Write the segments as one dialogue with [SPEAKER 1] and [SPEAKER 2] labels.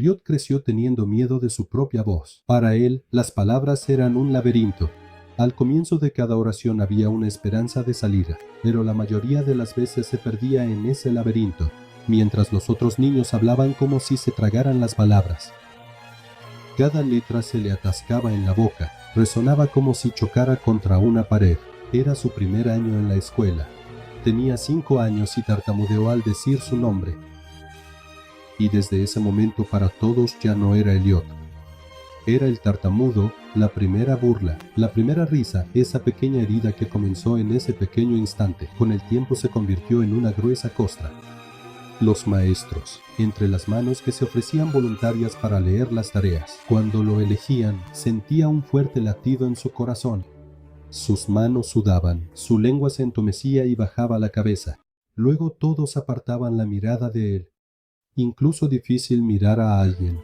[SPEAKER 1] Elliot creció teniendo miedo de su propia voz. Para él, las palabras eran un laberinto. Al comienzo de cada oración había una esperanza de salida, pero la mayoría de las veces se perdía en ese laberinto, mientras los otros niños hablaban como si se tragaran las palabras. Cada letra se le atascaba en la boca, resonaba como si chocara contra una pared. Era su primer año en la escuela. Tenía 5 años y tartamudeó al decir su nombre. Y desde ese momento para todos ya no era Elliot. Era el tartamudo, la primera burla, la primera risa, esa pequeña herida que comenzó en ese pequeño instante, con el tiempo se convirtió en una gruesa costra. Los maestros, entre las manos que se ofrecían voluntarias para leer las tareas, cuando lo elegían, sentía un fuerte latido en su corazón. Sus manos sudaban, su lengua se entumecía y bajaba la cabeza. Luego todos apartaban la mirada de él. Incluso difícil mirar a alguien.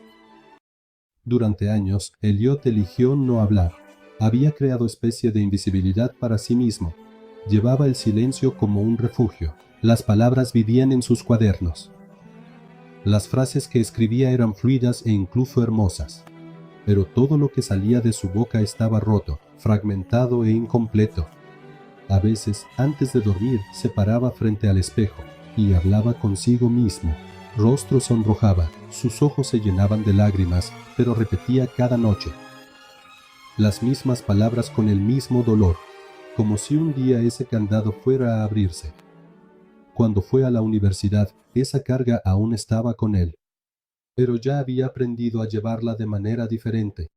[SPEAKER 1] Durante años, Elliot eligió no hablar. Había creado especie de invisibilidad para sí mismo. Llevaba el silencio como un refugio. Las palabras vivían en sus cuadernos. Las frases que escribía eran fluidas e incluso hermosas. Pero todo lo que salía de su boca estaba roto, fragmentado e incompleto. A veces, antes de dormir, se paraba frente al espejo y hablaba consigo mismo. Rostro sonrojaba, sus ojos se llenaban de lágrimas, pero repetía cada noche las mismas palabras con el mismo dolor, como si un día ese candado fuera a abrirse. Cuando fue a la universidad, esa carga aún estaba con él, pero ya había aprendido a llevarla de manera diferente.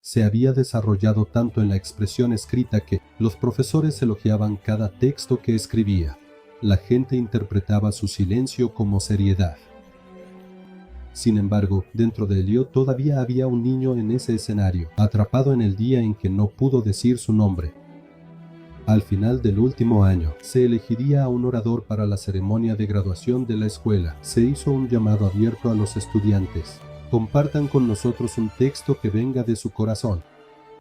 [SPEAKER 1] Se había desarrollado tanto en la expresión escrita que los profesores elogiaban cada texto que escribía. La gente interpretaba su silencio como seriedad. Sin embargo, dentro de Elliot todavía había un niño en ese escenario, atrapado en el día en que no pudo decir su nombre. Al final del último año, se elegiría a un orador para la ceremonia de graduación de la escuela. Se hizo un llamado abierto a los estudiantes. Compartan con nosotros un texto que venga de su corazón.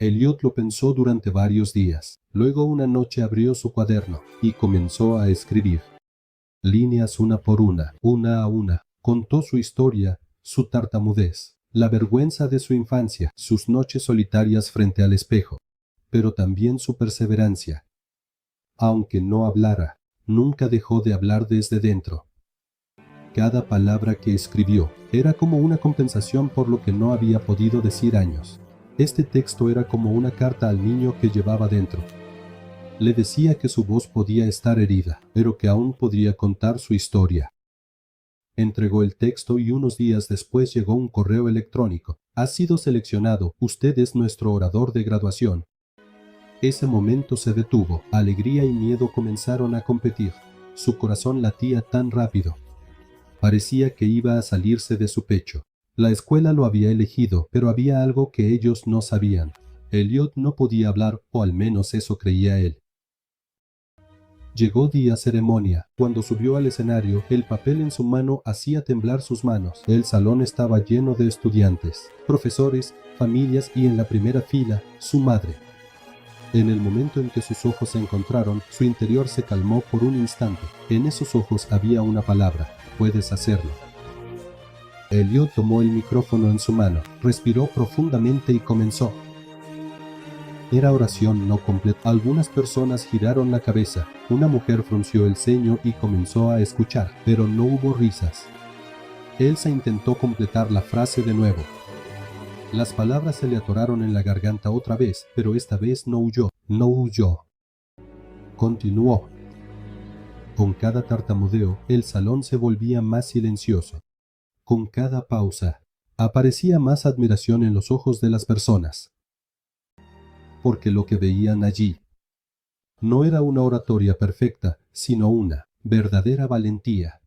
[SPEAKER 1] Elliot lo pensó durante varios días. Luego una noche abrió su cuaderno y comenzó a escribir. Líneas una por una a una. Contó su historia, su tartamudez, la vergüenza de su infancia, sus noches solitarias frente al espejo, pero también su perseverancia. Aunque no hablara, nunca dejó de hablar desde dentro. Cada palabra que escribió era como una compensación por lo que no había podido decir años. Este texto era como una carta al niño que llevaba dentro. Le decía que su voz podía estar herida, pero que aún podría contar su historia. Entregó el texto y unos días después llegó un correo electrónico. Ha sido seleccionado, usted es nuestro orador de graduación. Ese momento se detuvo, alegría y miedo comenzaron a competir. Su corazón latía tan rápido. Parecía que iba a salirse de su pecho. La escuela lo había elegido, pero había algo que ellos no sabían. Elliot no podía hablar, o al menos eso creía él. Llegó día ceremonia. Cuando subió al escenario, el papel en su mano hacía temblar sus manos. El salón estaba lleno de estudiantes, profesores, familias y en la primera fila, su madre. En el momento en que sus ojos se encontraron, su interior se calmó por un instante. En esos ojos había una palabra: puedes hacerlo. Elliot tomó el micrófono en su mano, respiró profundamente y comenzó. Era oración no completa. Algunas personas giraron la cabeza. Una mujer frunció el ceño y comenzó a escuchar, pero no hubo risas. Elsa intentó completar la frase de nuevo. Las palabras se le atoraron en la garganta otra vez, pero esta vez no huyó. Continuó. Con cada tartamudeo, el salón se volvía más silencioso. Con cada pausa, aparecía más admiración en los ojos de las personas. Porque lo que veían allí no era una oratoria perfecta, sino una verdadera valentía.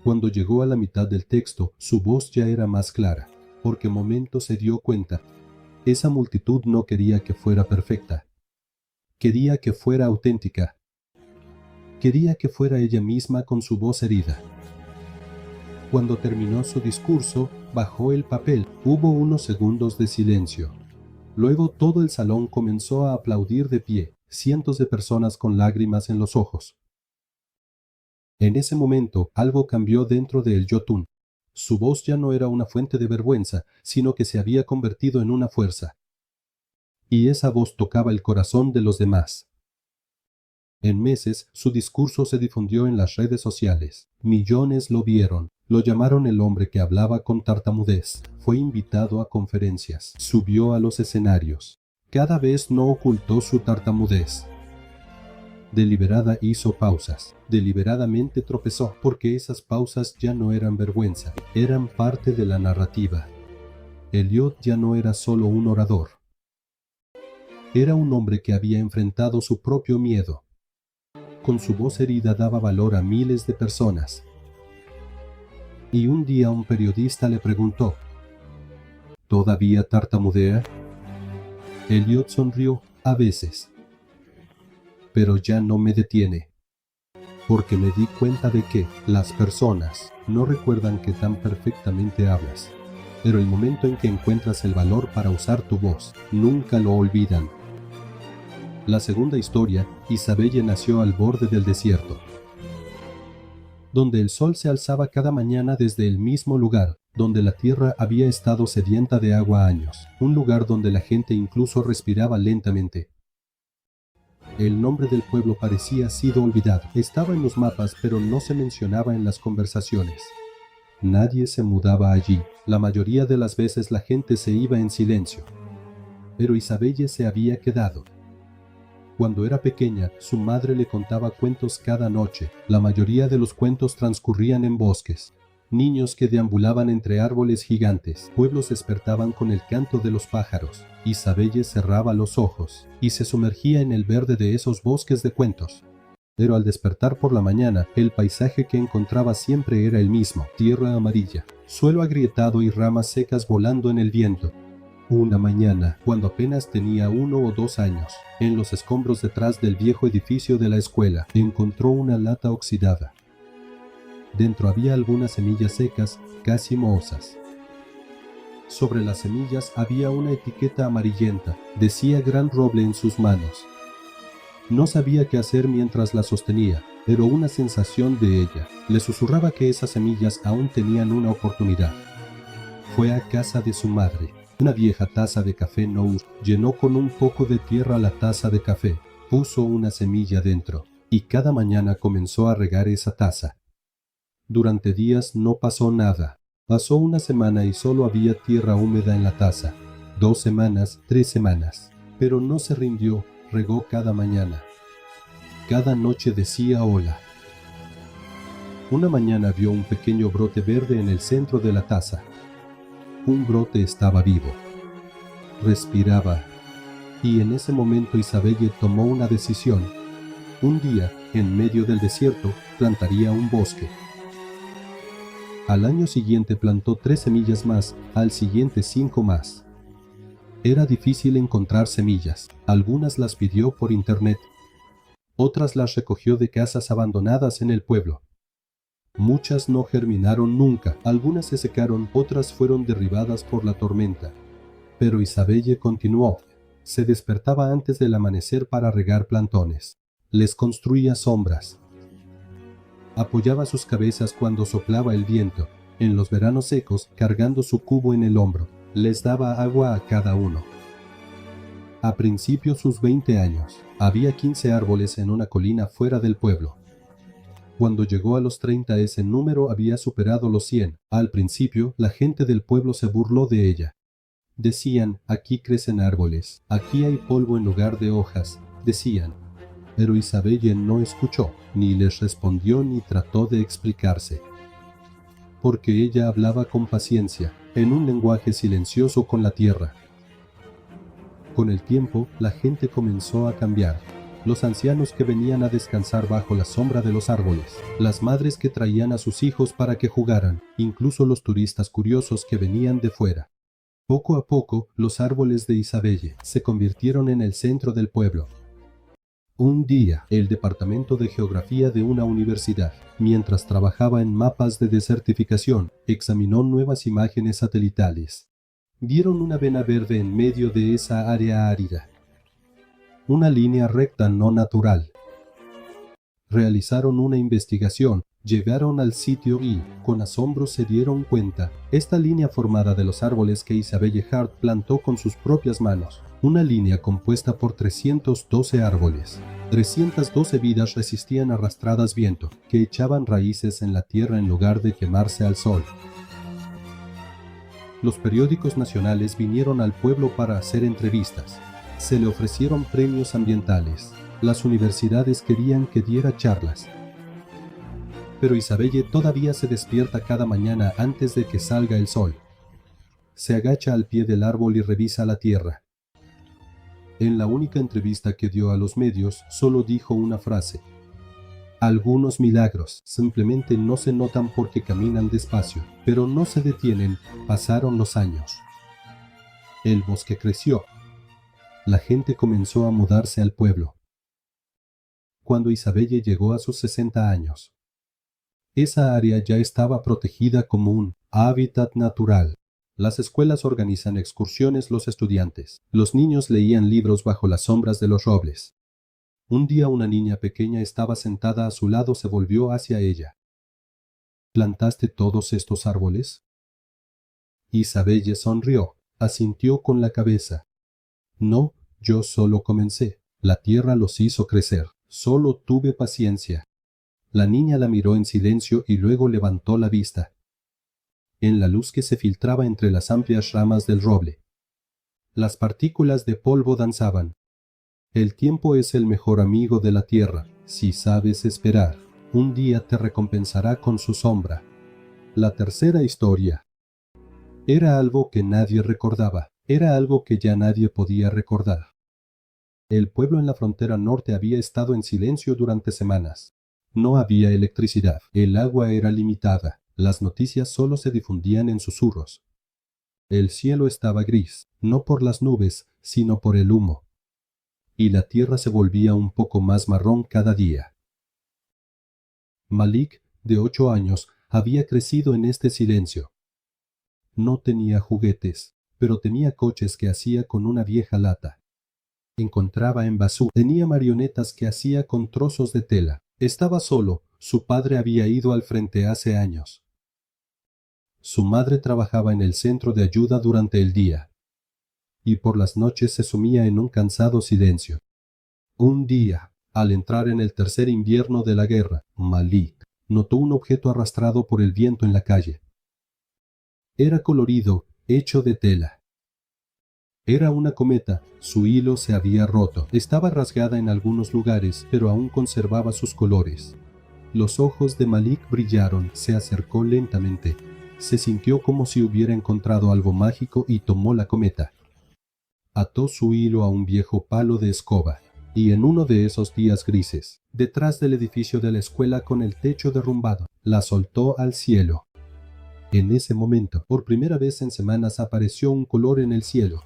[SPEAKER 1] Cuando llegó a la mitad del texto, su voz ya era más clara, porque momento se dio cuenta. Esa multitud no quería que fuera perfecta. Quería que fuera auténtica. Quería que fuera ella misma con su voz herida. Cuando terminó su discurso, bajó el papel. Hubo unos segundos de silencio. Luego todo el salón comenzó a aplaudir de pie, cientos de personas con lágrimas en los ojos. En ese momento, algo cambió dentro de el Jotun. Su voz ya no era una fuente de vergüenza, sino que se había convertido en una fuerza. Y esa voz tocaba el corazón de los demás. En meses, su discurso se difundió en las redes sociales. Millones lo vieron. Lo llamaron el hombre que hablaba con tartamudez. Fue invitado a conferencias. Subió a los escenarios. Cada vez no ocultó su tartamudez. Deliberada hizo pausas. Deliberadamente tropezó, porque esas pausas ya no eran vergüenza, eran parte de la narrativa. Eliot ya no era solo un orador. Era un hombre que había enfrentado su propio miedo. Con su voz herida daba valor a miles de personas. Y un día un periodista le preguntó: ¿todavía tartamudea? Eliot sonrió: a veces. Pero ya no me detiene. Porque me di cuenta de que las personas no recuerdan que tan perfectamente hablas. Pero el momento en que encuentras el valor para usar tu voz, nunca lo olvidan. La segunda historia, Isabelle nació al borde del desierto, donde el sol se alzaba cada mañana desde el mismo lugar, donde la tierra había estado sedienta de agua años, un lugar donde la gente incluso respiraba lentamente. El nombre del pueblo parecía sido olvidado. Estaba en los mapas, pero no se mencionaba en las conversaciones. Nadie se mudaba allí. La mayoría de las veces la gente se iba en silencio. Pero Isabelle se había quedado. Cuando era pequeña, su madre le contaba cuentos cada noche. La mayoría de los cuentos transcurrían en bosques. Niños que deambulaban entre árboles gigantes. Pueblos despertaban con el canto de los pájaros. Isabelle cerraba los ojos y se sumergía en el verde de esos bosques de cuentos. Pero al despertar por la mañana, el paisaje que encontraba siempre era el mismo: tierra amarilla, suelo agrietado y ramas secas volando en el viento. Una mañana, cuando apenas tenía 1 o 2 años, en los escombros detrás del viejo edificio de la escuela, encontró una lata oxidada. Dentro había algunas semillas secas, casi mohosas. Sobre las semillas había una etiqueta amarillenta. Decía Gran Roble en sus manos. No sabía qué hacer mientras la sostenía, pero una sensación de ella le susurraba que esas semillas aún tenían una oportunidad. Fue a casa de su madre. Una vieja taza de café no usó. Llenó con un poco de tierra la taza de café, puso una semilla dentro, y cada mañana comenzó a regar esa taza. Durante días no pasó nada. Pasó una semana y solo había tierra húmeda en la taza. 2 semanas, 3 semanas. Pero no se rindió, regó cada mañana. Cada noche decía hola. Una mañana vio un pequeño brote verde en el centro de la taza. Un brote estaba vivo. Respiraba. Y en ese momento Isabelle tomó una decisión. Un día, en medio del desierto, plantaría un bosque. Al año siguiente plantó 3 semillas más, al siguiente 5 más. Era difícil encontrar semillas. Algunas las pidió por internet. Otras las recogió de casas abandonadas en el pueblo. Muchas no germinaron nunca, algunas se secaron, otras fueron derribadas por la tormenta. Pero Isabelle continuó. Se despertaba antes del amanecer para regar plantones. Les construía sombras. Apoyaba sus cabezas cuando soplaba el viento. En los veranos secos, cargando su cubo en el hombro, les daba agua a cada uno. A principios sus 20 años, había 15 árboles en una colina fuera del pueblo. Cuando llegó a los 30 ese número había superado los 100. Al principio, la gente del pueblo se burló de ella. Decían: aquí crecen árboles, aquí hay polvo en lugar de hojas, decían. Pero Isabelle no escuchó, ni les respondió ni trató de explicarse. Porque ella hablaba con paciencia, en un lenguaje silencioso con la tierra. Con el tiempo, la gente comenzó a cambiar. Los ancianos que venían a descansar bajo la sombra de los árboles, las madres que traían a sus hijos para que jugaran, incluso los turistas curiosos que venían de fuera. Poco a poco, los árboles de Isabelle se convirtieron en el centro del pueblo. Un día, el departamento de geografía de una universidad, mientras trabajaba en mapas de desertificación, examinó nuevas imágenes satelitales. Vieron una vena verde en medio de esa área árida. Una línea recta no natural. Realizaron una investigación, Llegaron al sitio y, con asombro, se dieron cuenta. Esta línea formada de los árboles que Isabelle Hart plantó con sus propias manos. Una línea compuesta por 312 árboles. 312 vidas resistían arrastradas viento, que echaban raíces en la tierra en lugar de quemarse al sol. Los periódicos nacionales vinieron al pueblo para hacer entrevistas. Se le ofrecieron premios ambientales. Las universidades querían que diera charlas. Pero Isabelle todavía se despierta cada mañana antes de que salga el sol. Se agacha al pie del árbol y revisa la tierra. En la única entrevista que dio a los medios, solo dijo una frase. Algunos milagros simplemente no se notan porque caminan despacio, pero no se detienen. Pasaron los años. El bosque creció. La gente comenzó a mudarse al pueblo. Cuando Isabelle llegó a sus 60 años, esa área ya estaba protegida como un hábitat natural. Las escuelas organizan excursiones los estudiantes. Los niños leían libros bajo las sombras de los robles. Un día una niña pequeña estaba sentada a su lado, se volvió hacia ella. ¿Plantaste todos estos árboles? Isabelle sonrió, asintió con la cabeza. No, yo solo comencé. La tierra los hizo crecer. Solo tuve paciencia. La niña la miró en silencio y luego levantó la vista. En la luz que se filtraba entre las amplias ramas del roble, las partículas de polvo danzaban. El tiempo es el mejor amigo de la tierra. Si sabes esperar, un día te recompensará con su sombra. La tercera historia. Era algo que nadie recordaba. Era algo que ya nadie podía recordar. El pueblo en la frontera norte había estado en silencio durante semanas. No había electricidad. El agua era limitada. Las noticias solo se difundían en susurros. El cielo estaba gris, no por las nubes, sino por el humo. Y la tierra se volvía un poco más marrón cada día. Malik, de 8 años, había crecido en este silencio. No tenía juguetes, pero tenía coches que hacía con una vieja lata. Encontraba en basura. Tenía marionetas que hacía con trozos de tela. Estaba solo. Su padre había ido al frente hace años. Su madre trabajaba en el centro de ayuda durante el día. Y por las noches se sumía en un cansado silencio. Un día, al entrar en el tercer invierno de la guerra, Malik notó un objeto arrastrado por el viento en la calle. Era colorido, hecho de tela. Era una cometa, su hilo se había roto. Estaba rasgada en algunos lugares, pero aún conservaba sus colores. Los ojos de Malik brillaron, se acercó lentamente. Se sintió como si hubiera encontrado algo mágico y tomó la cometa. Ató su hilo a un viejo palo de escoba, y en uno de esos días grises, detrás del edificio de la escuela con el techo derrumbado, la soltó al cielo. En ese momento, por primera vez en semanas, apareció un color en el cielo.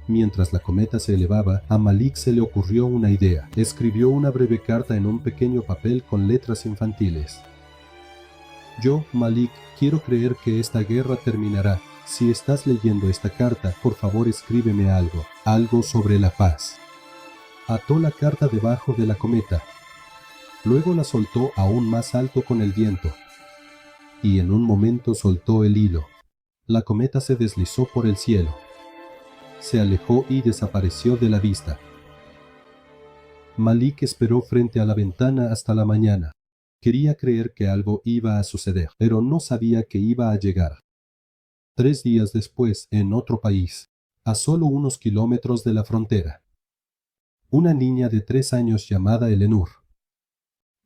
[SPEAKER 1] Mientras la cometa se elevaba, a Malik se le ocurrió una idea. Escribió una breve carta en un pequeño papel con letras infantiles. Yo, Malik, quiero creer que esta guerra terminará. Si estás leyendo esta carta, por favor escríbeme algo sobre la paz. Ató la carta debajo de la cometa. Luego la soltó aún más alto con el viento. Y en un momento soltó el hilo. La cometa se deslizó por el cielo. Se alejó y desapareció de la vista. Malik esperó frente a la ventana hasta la mañana. Quería creer que algo iba a suceder, pero no sabía que iba a llegar. 3 días después, en otro país, a solo unos kilómetros de la frontera, una niña de 3 años llamada Eleanor,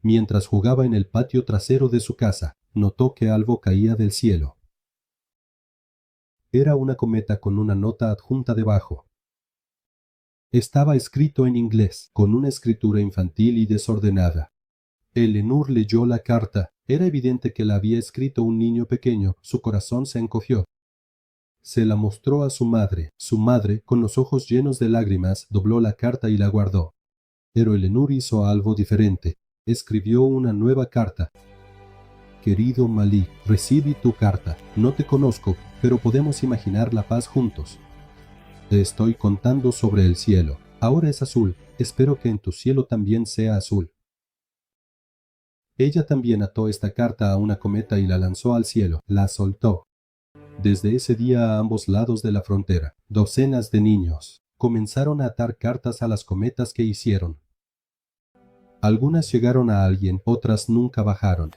[SPEAKER 1] mientras jugaba en el patio trasero de su casa, notó que algo caía del cielo. Era una cometa con una nota adjunta debajo. Estaba escrito en inglés, con una escritura infantil y desordenada. Eleanor leyó la carta. Era evidente que la había escrito un niño pequeño. Su corazón se encogió. Se la mostró a su madre. Su madre, con los ojos llenos de lágrimas, dobló la carta y la guardó. Pero Eleanor hizo algo diferente. Escribió una nueva carta. Querido Malik, recibí tu carta. No te conozco, pero podemos imaginar la paz juntos. Te estoy contando sobre el cielo. Ahora es azul. Espero que en tu cielo también sea azul. Ella también ató esta carta a una cometa y la lanzó al cielo. La soltó. Desde ese día a ambos lados de la frontera, docenas de niños comenzaron a atar cartas a las cometas que hicieron. Algunas llegaron a alguien, otras nunca bajaron.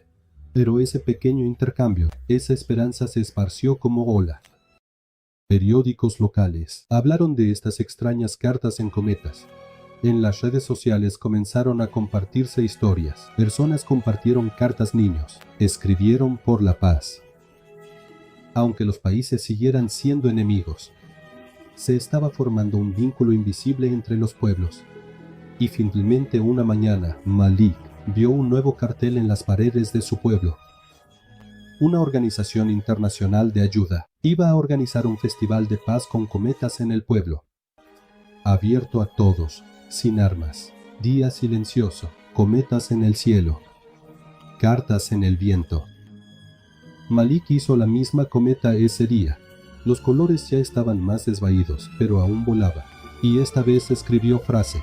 [SPEAKER 1] Pero ese pequeño intercambio, esa esperanza se esparció como ola. Periódicos locales hablaron de estas extrañas cartas en cometas. En las redes sociales comenzaron a compartirse historias. Personas compartieron cartas niños, escribieron por la paz. Aunque los países siguieran siendo enemigos, se estaba formando un vínculo invisible entre los pueblos. Y finalmente una mañana, Malik vio un nuevo cartel en las paredes de su pueblo. Una organización internacional de ayuda iba a organizar un festival de paz con cometas en el pueblo. Abierto a todos, sin armas, día silencioso, cometas en el cielo, cartas en el viento. Malik hizo la misma cometa ese día. Los colores ya estaban más desvaídos, pero aún volaba. Y esta vez escribió frase: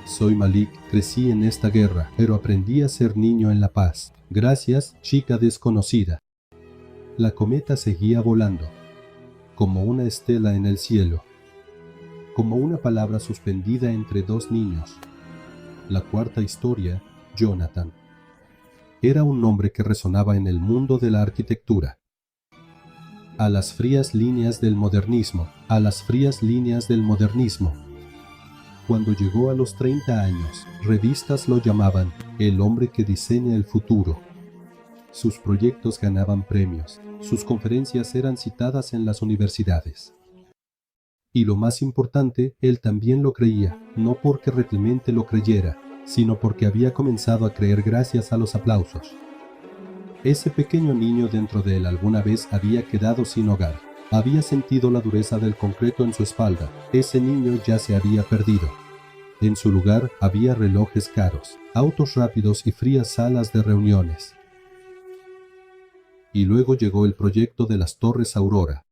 [SPEAKER 1] soy Malik, crecí en esta guerra, pero aprendí a ser niño en la paz. Gracias, chica desconocida. La cometa seguía volando, como una estela en el cielo, como una palabra suspendida entre dos niños. La cuarta historia, Jonathan. Era un nombre que resonaba en el mundo de la arquitectura. A las frías líneas del modernismo, a las frías líneas del modernismo. Cuando llegó a los 30 años, revistas lo llamaban el hombre que diseña el futuro. Sus proyectos ganaban premios, sus conferencias eran citadas en las universidades. Y lo más importante, él también lo creía, no porque realmente lo creyera, sino porque había comenzado a creer gracias a los aplausos. Ese pequeño niño dentro de él alguna vez había quedado sin hogar. Había sentido la dureza del concreto en su espalda. Ese niño ya se había perdido. En su lugar había relojes caros, autos rápidos y frías salas de reuniones. Y luego llegó el proyecto de las Torres Aurora.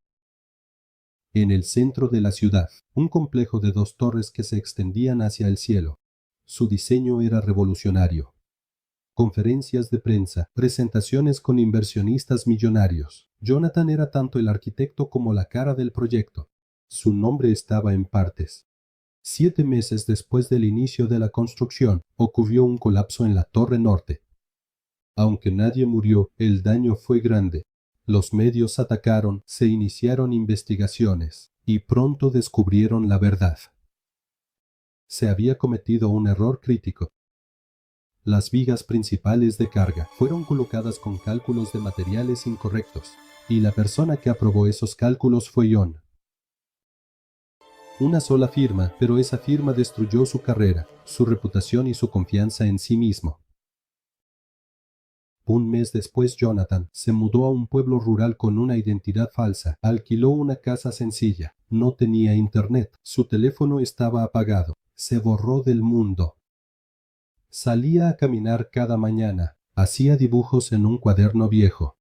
[SPEAKER 1] En el centro de la ciudad, un complejo de 2 torres que se extendían hacia el cielo. Su diseño era revolucionario. Conferencias de prensa, presentaciones con inversionistas millonarios. Jonathan era tanto el arquitecto como la cara del proyecto. Su nombre estaba en partes. 7 meses después del inicio de la construcción, ocurrió un colapso en la Torre Norte. Aunque nadie murió, el daño fue grande. Los medios atacaron, se iniciaron investigaciones, y pronto descubrieron la verdad. Se había cometido un error crítico. Las vigas principales de carga fueron colocadas con cálculos de materiales incorrectos, y la persona que aprobó esos cálculos fue John. Una sola firma, pero esa firma destruyó su carrera, su reputación y su confianza en sí mismo. Un mes después Jonathan se mudó a un pueblo rural con una identidad falsa, alquiló una casa sencilla, no tenía internet, su teléfono estaba apagado, se borró del mundo. Salía a caminar cada mañana, hacía dibujos en un cuaderno viejo,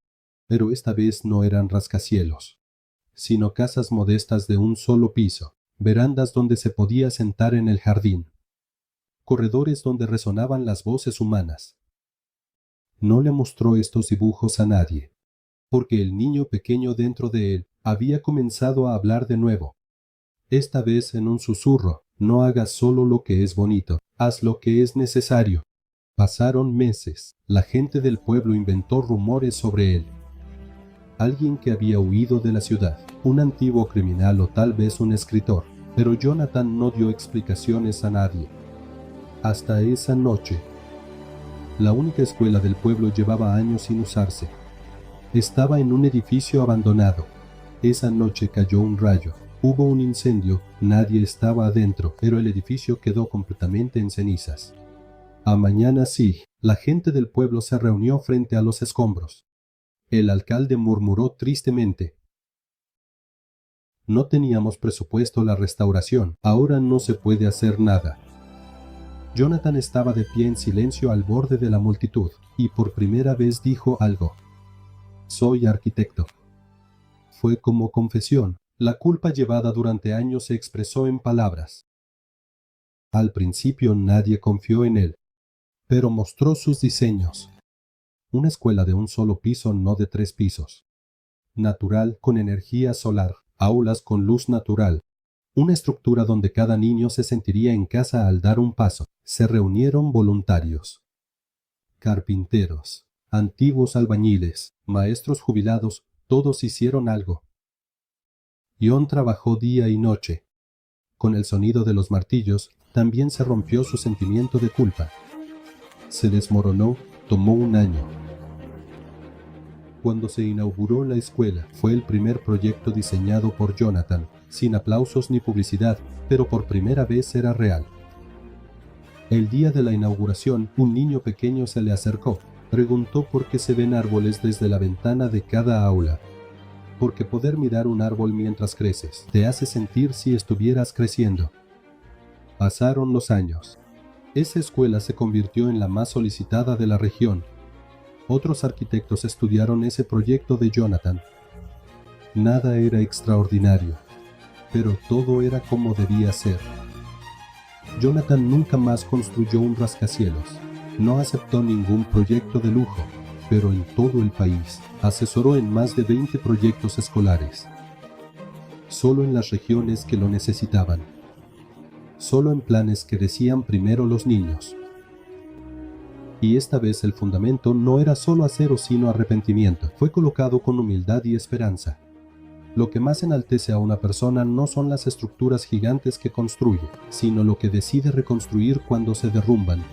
[SPEAKER 1] pero esta vez no eran rascacielos, sino casas modestas de un solo piso, verandas donde se podía sentar en el jardín, corredores donde resonaban las voces humanas. No le mostró estos dibujos a nadie, porque el niño pequeño dentro de él había comenzado a hablar de nuevo. Esta vez en un susurro: no hagas solo lo que es bonito, haz lo que es necesario. Pasaron meses, la gente del pueblo inventó rumores sobre él. Alguien que había huido de la ciudad, un antiguo criminal o tal vez un escritor, pero Jonathan no dio explicaciones a nadie. Hasta esa noche. La única escuela del pueblo llevaba años sin usarse. Estaba en un edificio abandonado. Esa noche cayó un rayo. Hubo un incendio, nadie estaba adentro, pero el edificio quedó completamente en cenizas. A mañana sí, la gente del pueblo se reunió frente a los escombros. El alcalde murmuró tristemente: no teníamos presupuesto la restauración, ahora no se puede hacer nada. Jonathan estaba de pie en silencio al borde de la multitud, y por primera vez dijo algo: soy arquitecto. Fue como confesión. La culpa llevada durante años se expresó en palabras. Al principio nadie confió en él. pero mostró sus diseños. Una escuela de un solo piso, no de 3 pisos. Natural, con energía solar, aulas con luz natural. Una estructura donde cada niño se sentiría en casa al dar un paso. Se reunieron voluntarios, carpinteros, antiguos albañiles, maestros jubilados, todos hicieron algo. John trabajó día y noche. Con el sonido de los martillos, también se rompió su sentimiento de culpa. Se desmoronó, tomó un año. Cuando se inauguró la escuela, fue el primer proyecto diseñado por Jonathan, sin aplausos ni publicidad, pero por primera vez era real. El día de la inauguración, un niño pequeño se le acercó. Preguntó por qué se ven árboles desde la ventana de cada aula. Porque poder mirar un árbol mientras creces te hace sentir si estuvieras creciendo. Pasaron los años. Esa escuela se convirtió en la más solicitada de la región. Otros arquitectos estudiaron ese proyecto de Jonathan. Nada era extraordinario, pero todo era como debía ser. Jonathan nunca más construyó un rascacielos. No aceptó ningún proyecto de lujo, pero en todo el país asesoró en más de 20 proyectos escolares. Solo en las regiones que lo necesitaban. Solo en planes que decían primero los niños. Y esta vez el fundamento no era solo acero sino arrepentimiento. Fue colocado con humildad y esperanza. Lo que más enaltece a una persona no son las estructuras gigantes que construye, sino lo que decide reconstruir cuando se derrumban.